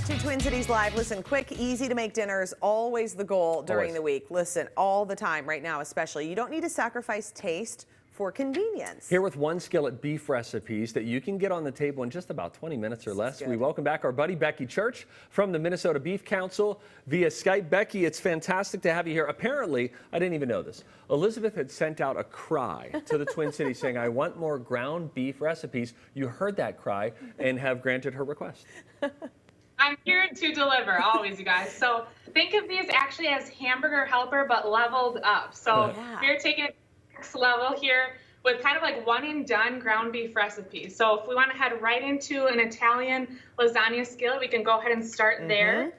to Twin Cities Live. Listen, quick, easy to make dinners, always the goal during the week. Listen, all the time, right now especially. You don't need to sacrifice taste for convenience. Here with one Skillet beef recipes that you can get on the table in just about 20 minutes or less. We welcome back our buddy Becky Church from the Minnesota Beef Council via Skype. Becky, it's fantastic to have you here. Apparently, I didn't even know this, Elizabeth had sent out a cry to the Twin Cities saying, I want more ground beef recipes. You heard that cry and have granted her request. I'm here to deliver, always, you guys. So think of these actually as hamburger helper, but leveled up. So we're taking it next level here with kind of like one and done ground beef recipe. So if we want to head right into an Italian lasagna skillet, we can go ahead and start there.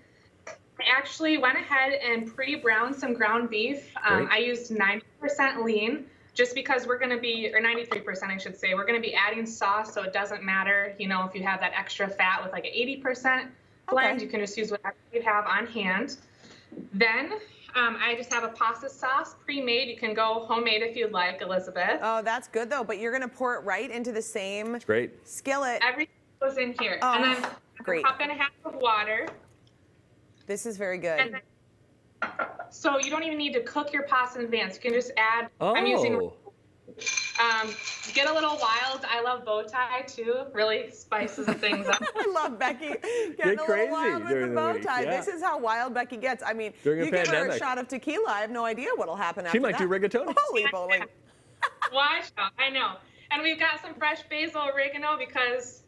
I actually went ahead and pre-browned some ground beef. I used 90% lean just because we're going to be, or 93% I should say, we're going to be adding sauce, so it doesn't matter, you know, if you have that extra fat with like an 80% blend, you can just use whatever you have on hand. Then I just have a pasta sauce pre-made. You can go homemade if you'd like, Elizabeth. Oh, that's good though, but you're going to pour it right into the same skillet. Everything goes in here. Oh, and then a cup and a half of water. This is very good. Then, so you don't even need to cook your pasta in advance. You can just add, I'm using, get a little wild. I love bow tie too. Really spices things up. I love Becky getting a little wild with the bow tie. This is how wild Becky gets. I mean, you give her a shot of tequila, I have no idea what'll happen after that. She might do rigatoni. Holy moly. Watch out, I know. And we've got some fresh basil oregano because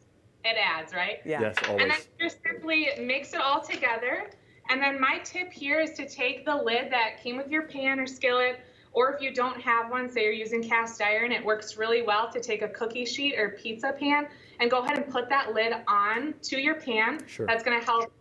it adds, right? Yeah. Yes, always. And then just simply mix it all together. And then my tip here is to take the lid that came with your pan or skillet, or if you don't have one, say you're using cast iron, it works really well to take a cookie sheet or pizza pan and go ahead and put that lid on to your pan. That's going to help,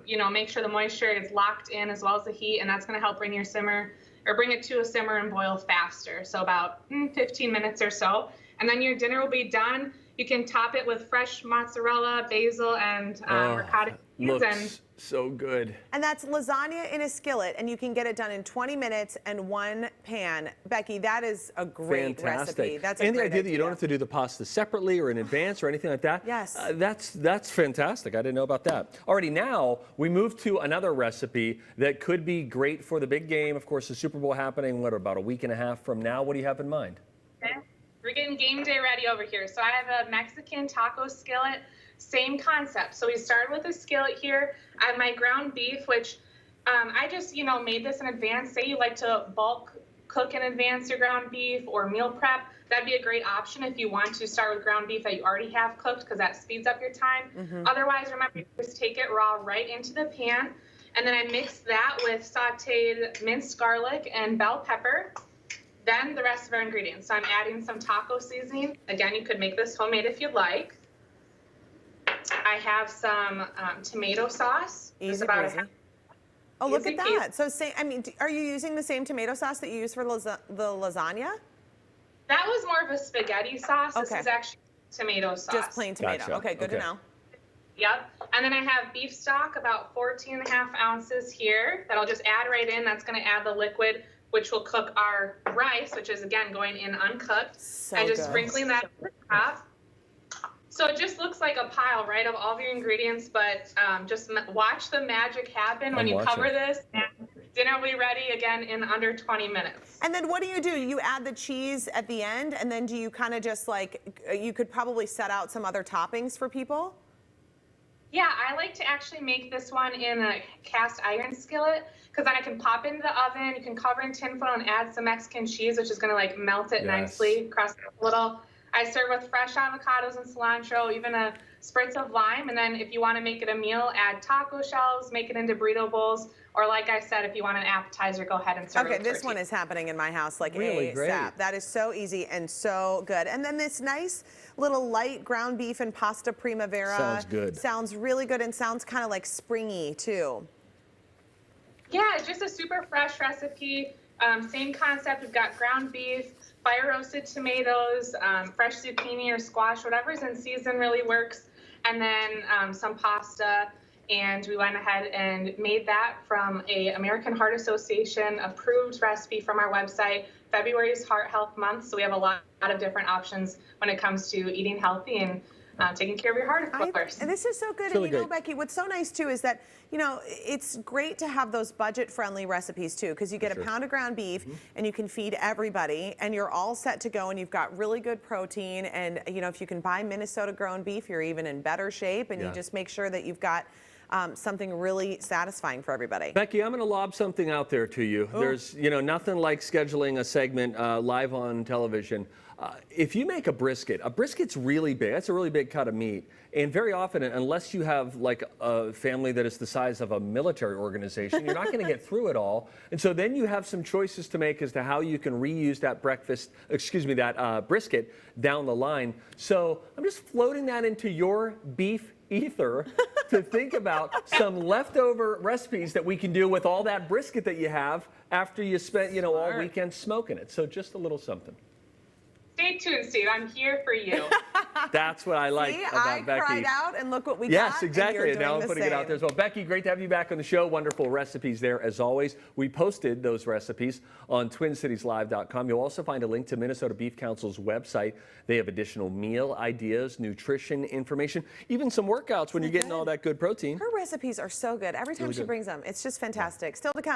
you know, make sure the moisture is locked in as well as the heat, and that's going to help bring your simmer or bring it to a simmer and boil faster. So about 15 minutes or so, and then your dinner will be done. You can top it with fresh mozzarella, basil, and ricotta cheese. Looks so good. And that's lasagna in a skillet, and you can get it done in 20 minutes and one pan. Becky, that is a great recipe. That's and the idea that you don't have to do the pasta separately or in advance or anything like that. Yes. That's fantastic. I didn't know about that. Alrighty, now we move to another recipe that could be great for the big game. Of course, the Super Bowl happening, what, about a week and a half from now? What do you have in mind? Okay. We're getting game day ready over here. So I have a Mexican taco skillet. Same concept. So we started with a skillet here. I have my ground beef, which I just, you know, made this in advance. Say you like to bulk cook in advance your ground beef or meal prep. That'd be a great option if you want to start with ground beef that you already have cooked, because that speeds up your time. Otherwise, remember, just take it raw right into the pan. And then I mix that with sauteed minced garlic and bell pepper. Then the rest of our ingredients. So I'm adding some taco seasoning. Again, you could make this homemade if you'd like. I have some tomato sauce. Easy breezy. Oh, look at that. So, I mean, are you using the same tomato sauce that you use for the lasagna? That was more of a spaghetti sauce. This is actually tomato sauce. Just plain tomato. Okay, good to know. Yep. And then I have beef stock, about 14.5 ounces here, that I'll just add right in. That's going to add the liquid, which will cook our rice, which is, again, going in uncooked. And just sprinkling that on top. So it just looks like a pile, right, of all of your ingredients, but just watch the magic happen when you cover this, and dinner will be ready again in under 20 minutes. And then what do? You add the cheese at the end, and then do you kind of just like, you could probably set out some other toppings for people? Yeah, I like to actually make this one in a cast iron skillet, because then I can pop it into the oven, you can cover in tinfoil and add some Mexican cheese, which is going to like melt it nicely, crust it a little. I serve with fresh avocados and cilantro, even a spritz of lime. And then if you want to make it a meal, add taco shells, make it into burrito bowls. Or like I said, if you want an appetizer, go ahead and serve it with this one is happening in my house like ASAP. That is so easy and so good. And then this nice little light ground beef and pasta primavera. Sounds good. Sounds really good and sounds kind of like springy too. Yeah, it's just a super fresh recipe. Same concept. We've got ground beef, fire roasted tomatoes, fresh zucchini or squash, whatever's in season really works, and then some pasta. And we went ahead and made that from a American Heart Association approved recipe from our website. February is Heart Health Month, so we have a lot of different options when it comes to eating healthy and taking care of your heart, of course. And this is so good. It's And really you know, good. Becky, what's so nice too is that, you know, it's great to have those budget-friendly recipes too, because you get a pound of ground beef and you can feed everybody, and you're all set to go, and you've got really good protein. And you know, if you can buy Minnesota-grown beef, you're even in better shape, and you just make sure that you've got something really satisfying for everybody. Becky, I'm going to lob something out there to you. There's, you know, nothing like scheduling a segment live on television. If you make a brisket's really big. That's a really big cut of meat. And very often, unless you have like a family that is the size of a military organization, you're not going to get through it all. And so then you have some choices to make as to how you can reuse that brisket down the line. So I'm just floating that into your beef ether to think about some leftover recipes that we can do with all that brisket that you have after you spent, you know, all weekend smoking it. So just a little something. Stay tuned, Steve. I'm here for you. That's what I like about Becky. I cried out, and look what we got. Yes, exactly. And now I'm putting it out there as well. Becky, great to have you back on the show. Wonderful recipes there, as always. We posted those recipes on TwinCitiesLive.com. You'll also find a link to Minnesota Beef Council's website. They have additional meal ideas, nutrition information, even some workouts when you're getting all that good protein. Her recipes are so good. Every time she brings them, it's just fantastic. Still to come.